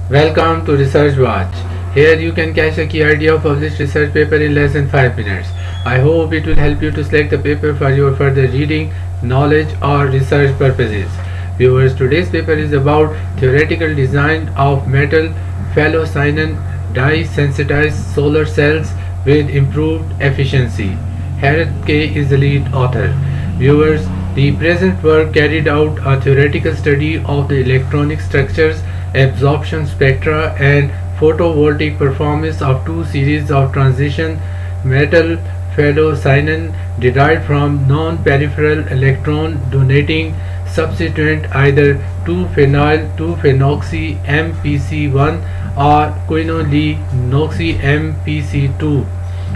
Welcome to Research Watch. Here you can catch a key idea of published research paper in less than 5 minutes. I hope it will help you to select the paper for your further reading, knowledge or research purposes. Viewers, today's paper is about theoretical design of metal-phthalocyanine dye-sensitized solar cells with improved efficiency. Harriet K. is the lead author. Viewers, the present work carried out a theoretical study of the electronic structures, absorption spectra and photovoltaic performance of two series of transition metal-phthalocyanine derived from non-peripheral electron donating substituent either 2-phenyl 2-phenoxy MPC1 or quinolinoxy MPC2.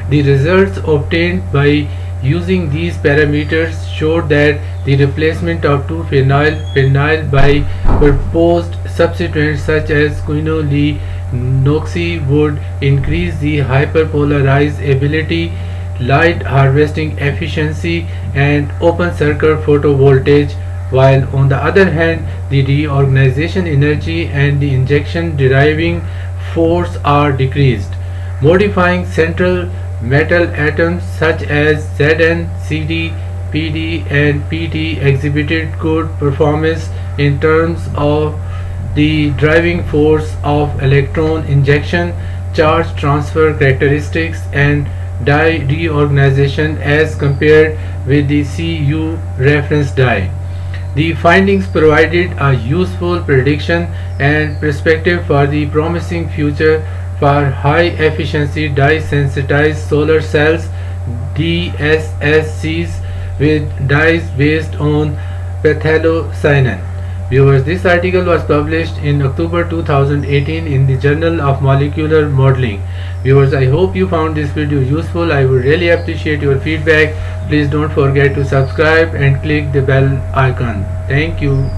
The results obtained by using these parameters showed that the replacement of 2-phenyl by proposed substituents such as quinolinoxy would increase the hyperpolarizability, light harvesting efficiency and open circuit photovoltage, while on the other hand the reorganization energy and the injection deriving force are decreased. Modifying central metal atoms such as Zn, Cd, Pd and Pt exhibited good performance in terms of the driving force of electron injection, charge transfer characteristics and dye reorganization as compared with the Cu reference dye. The findings provided a useful prediction and perspective for the promising future for high efficiency dye sensitized solar cells DSSCs with dyes based on phthalocyanine. Viewers, this article was published in October 2018 in the Journal of Molecular Modeling. Viewers, I hope you found this video useful. I would really appreciate your feedback. Please don't forget to subscribe and click the bell icon. Thank you.